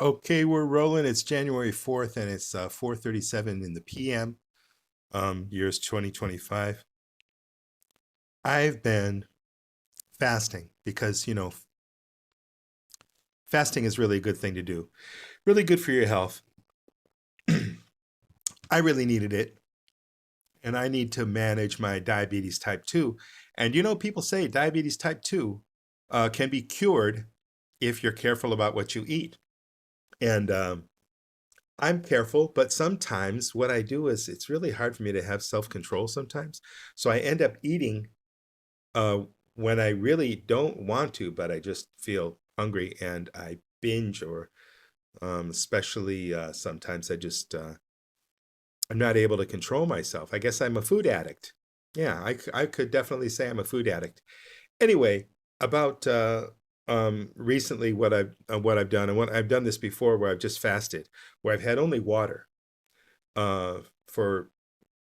Okay, we're rolling. It's January 4th and it's 4:37 in the PM. Year's 2025. I've been fasting because, fasting is really a good thing to do. Really good for your health. I really needed it, and I need to manage my diabetes type 2. And people say diabetes type 2 can be cured if you're careful about what you eat. And I'm careful, but sometimes what I do is it's really hard for me to have self-control sometimes. So I end up eating uh, when I really don't want to, but I just feel hungry and I binge, or especially sometimes I'm not able to control myself. I guess I'm a food addict. Yeah, I could definitely say I'm a food addict. Anyway, about recently what I've done, and what I've done this before, where I've just fasted, where I've had only water for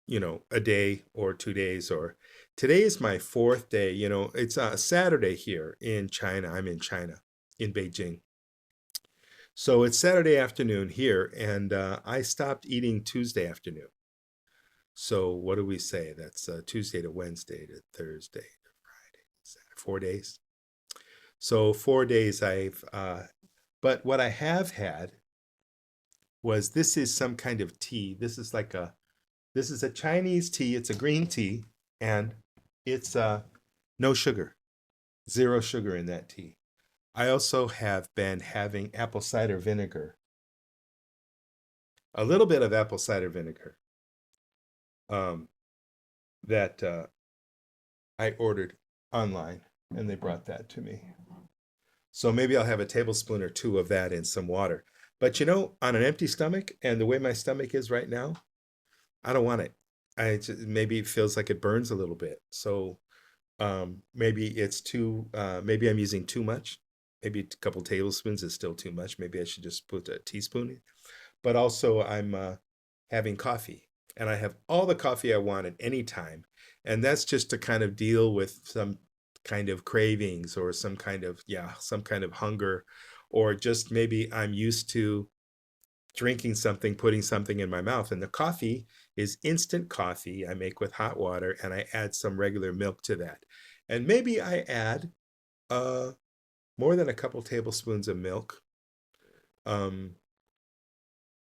a day or 2 days. Or today is my fourth day. It's a Saturday here in China. I'm in China, in Beijing. So it's Saturday afternoon here, and I stopped eating Tuesday afternoon. So what do we say? That's Tuesday to Wednesday to Thursday to Friday, Saturday, 4 days. So 4 days but what I have had was, this is some kind of tea. This is a Chinese tea. It's a green tea, and it's no sugar, zero sugar in that tea. I also have been having apple cider vinegar, a little bit of apple cider vinegar um, that I ordered online, and they brought that to me. So maybe I'll have a tablespoon or two of that in some water. But on an empty stomach, and the way my stomach is right now, I don't want it. Maybe it feels like it burns a little bit. So maybe it's too, maybe I'm using too much. Maybe a couple tablespoons is still too much. Maybe I should just put a teaspoon in. But also I'm having coffee, and I have all the coffee I want at any time. And that's just to kind of deal with some kind of cravings, or some kind of hunger, or just maybe I'm used to drinking something, putting something in my mouth. And the coffee is instant coffee I make with hot water, and I add some regular milk to that. And maybe I add uh, more than a couple tablespoons of milk, um,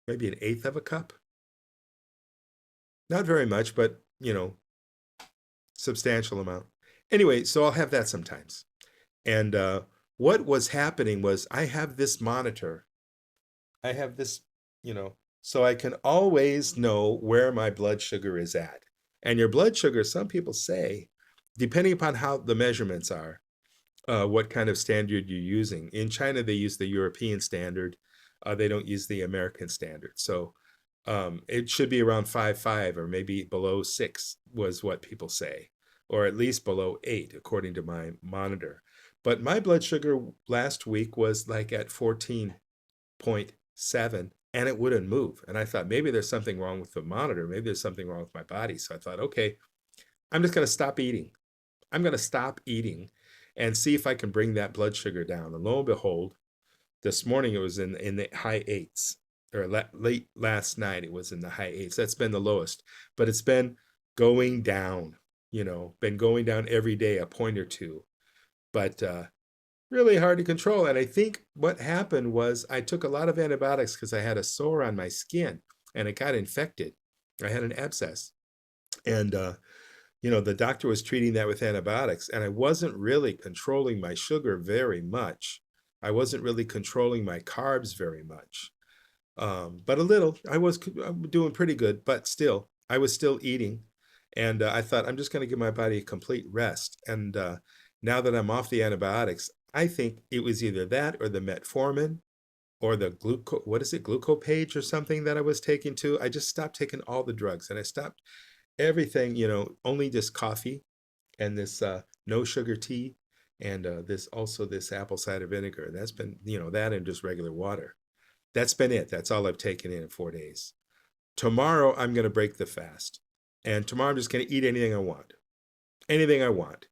maybe an eighth of a cup. Not very much, but substantial amount. Anyway, so I'll have that sometimes. And what was happening was, I have this monitor. I have this, so I can always know where my blood sugar is at. And your blood sugar, some people say, depending upon how the measurements are, what kind of standard you're using. In China, they use the European standard. They don't use the American standard. So it should be around 5.5, or maybe below 6 was what people say, or at least below 8, according to my monitor. But my blood sugar last week was like at 14.7, and it wouldn't move. And I thought, maybe there's something wrong with the monitor. Maybe there's something wrong with my body. So I thought, okay, I'm just going to stop eating. I'm going to stop eating and see if I can bring that blood sugar down. And lo and behold, this morning it was in the high eights, or late last night it was in the high eights. That's been the lowest, but it's been going down, been going down every day, a point or two, but really hard to control. And I think what happened was, I took a lot of antibiotics because I had a sore on my skin, and it got infected. I had an abscess, and the doctor was treating that with antibiotics, and I wasn't really controlling my sugar very much. I wasn't really controlling my carbs very much, but a little. I'm doing pretty good, but still, I was still eating. And I thought, I'm just going to give my body a complete rest. And now that I'm off the antibiotics, I think it was either that, or the metformin, or the glucopage or something that I was taking too. I just stopped taking all the drugs, and I stopped everything, only just coffee, and this no sugar tea, and this apple cider vinegar. That's been, that, and just regular water. That's been it. That's all I've taken in 4 days. Tomorrow I'm going to break the fast, and tomorrow I'm just going to eat anything I want. Anything I want.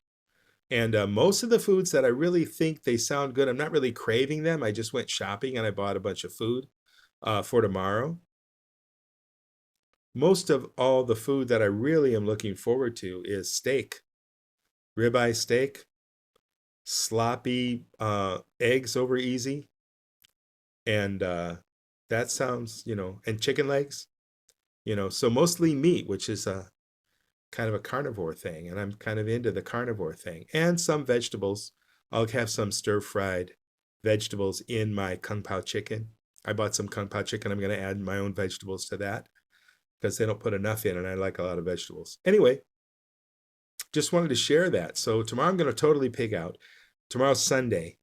And most of the foods that I really think they sound good, I'm not really craving them. I just went shopping and I bought a bunch of food for tomorrow. Most of all the food that I really am looking forward to is steak, ribeye steak, sloppy eggs over easy, and that sounds, and chicken legs, so mostly meat, which is a kind of a carnivore thing, and I'm kind of into the carnivore thing, and some vegetables. I'll have some stir-fried vegetables in my kung pao chicken. I bought some kung pao chicken. I'm going to add my own vegetables to that because they don't put enough in, and I like a lot of vegetables. Anyway, just wanted to share that. So tomorrow I'm going to totally pig out. Tomorrow's Sunday.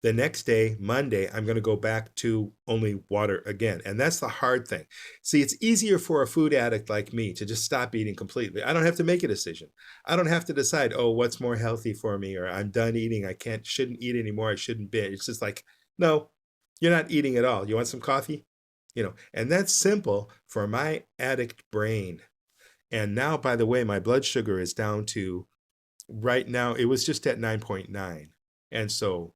The next day, Monday, I'm going to go back to only water again. And that's the hard thing. See, it's easier for a food addict like me to just stop eating completely. I don't have to make a decision. I don't have to decide, oh, what's more healthy for me? Or I'm done eating. Shouldn't eat anymore. I shouldn't binge. It's just like, no, you're not eating at all. You want some coffee? And that's simple for my addict brain. And now, by the way, my blood sugar is down to right now, it was just at 9.9. And so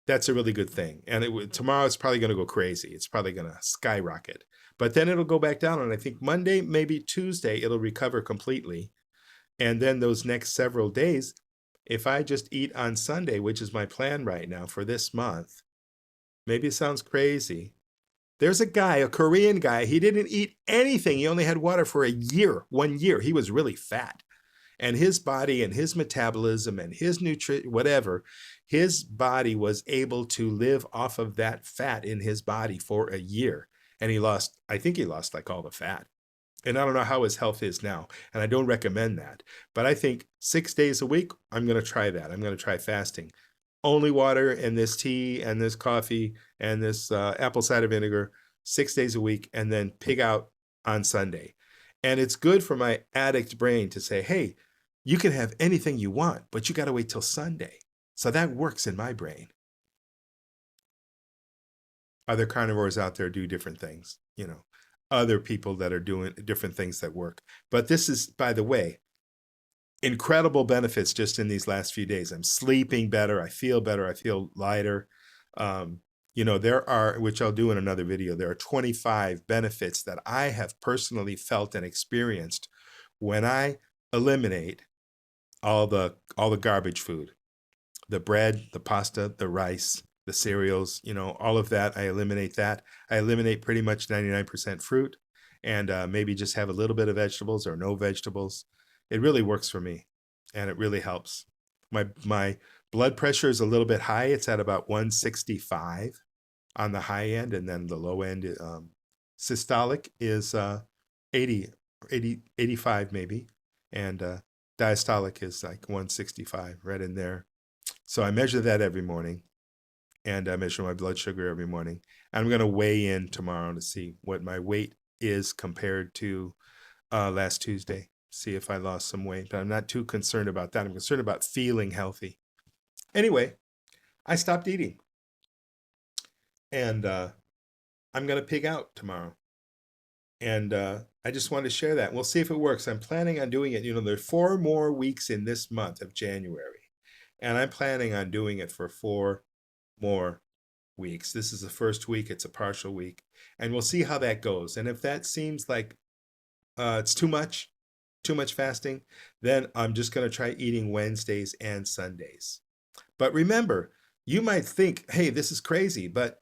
that's a really good thing. And tomorrow it's probably going to go crazy. It's probably going to skyrocket. But then it'll go back down. And I think Monday, maybe Tuesday, it'll recover completely. And then those next several days, if I just eat on Sunday, which is my plan right now for this month, maybe it sounds crazy. There's a guy, a Korean guy, he didn't eat anything. He only had water for a year, 1 year. He was really fat. And his body and his metabolism and his nutrition, whatever, his body was able to live off of that fat in his body for a year. And I think he lost like all the fat. And I don't know how his health is now. And I don't recommend that. But I think 6 days a week, I'm going to try that. I'm going to try fasting. Only water and this tea and this coffee and this apple cider vinegar 6 days a week, and then pig out on Sunday. And it's good for my addict brain to say, hey, you can have anything you want, but you got to wait till Sunday. So that works in my brain. Other carnivores out there do different things, other people that are doing different things that work. But this is, by the way, incredible benefits just in these last few days. I'm sleeping better. I feel better. I feel lighter. There are, which I'll do in another video, there are 25 benefits that I have personally felt and experienced when I eliminate all the garbage food, the bread, the pasta, the rice, the cereals, all of that. I eliminate that. I eliminate pretty much 99% fruit, and maybe just have a little bit of vegetables or no vegetables. It really works for me, and it really helps. My blood pressure is a little bit high. It's at about 165 on the high end, and then the low end, systolic is 80, 85 maybe, and diastolic is like 165, right in there. So I measure that every morning, and I measure my blood sugar every morning. I'm going to weigh in tomorrow to see what my weight is compared to last Tuesday, see if I lost some weight. But I'm not too concerned about that. I'm concerned about feeling healthy. Anyway, I stopped eating, and I'm going to pig out tomorrow. And I just wanted to share that. We'll see if it works. I'm planning on doing it. There's 4 more weeks in this month of January, and I'm planning on doing it for 4 more weeks. This is the first week. It's a partial week, and we'll see how that goes. And if that seems like it's too much fasting, then I'm just going to try eating Wednesdays and Sundays. But remember, you might think, hey, this is crazy, but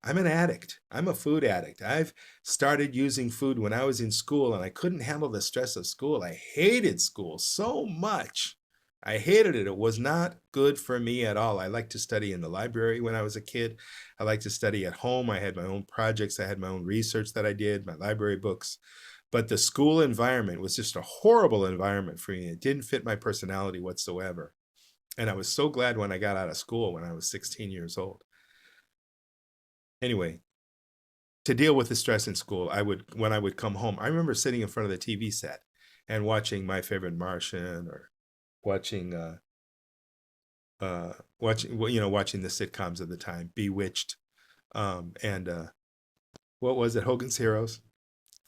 I'm an addict. I'm a food addict. I've started using food when I was in school, and I couldn't handle the stress of school. I hated school so much. I hated it. It was not good for me at all. I liked to study in the library when I was a kid. I liked to study at home. I had my own projects. I had my own research that I did, my library books. But the school environment was just a horrible environment for me. It didn't fit my personality whatsoever. And I was so glad when I got out of school when I was 16 years old. Anyway, to deal with the stress in school, when I would come home, I remember sitting in front of the TV set and watching My Favorite Martian, or watching watching the sitcoms of the time, Bewitched, and what was it, Hogan's Heroes,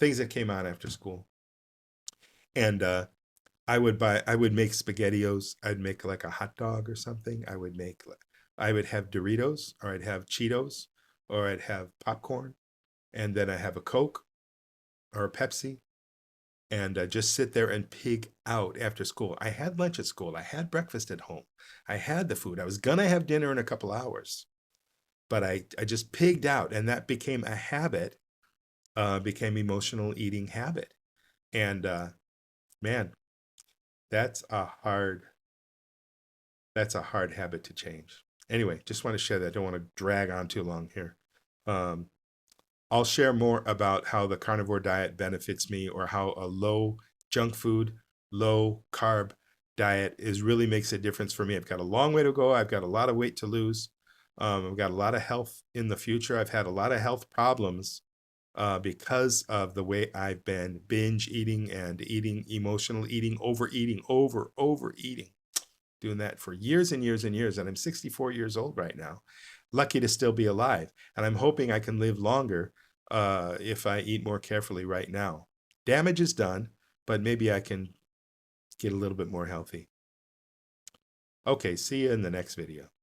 things that came on after school. And I would make SpaghettiOs. I'd make like a hot dog or something. I would have Doritos, or I'd have Cheetos, or I'd have popcorn, and then I have a Coke or a Pepsi, and just sit there and pig out after school. I had lunch at school. I had breakfast at home. I had the food. I was gonna have dinner in a couple hours, but I just pigged out, and that became a habit, became emotional eating habit. And man, that's a hard that's a hard habit to change. Anyway, just want to share that. I don't want to drag on too long here. Um, I'll share more about how the carnivore diet benefits me, or how a low junk food, low carb diet is really makes a difference for me. I've got a long way to go. I've got a lot of weight to lose. I've got a lot of health in the future. I've had a lot of health problems because of the way I've been binge eating and eating, emotional eating, overeating, overeating, doing that for years and years and years. And I'm 64 years old right now, lucky to still be alive. And I'm hoping I can live longer if I eat more carefully right now. Damage is done, but maybe I can get a little bit more healthy. Okay, see you in the next video.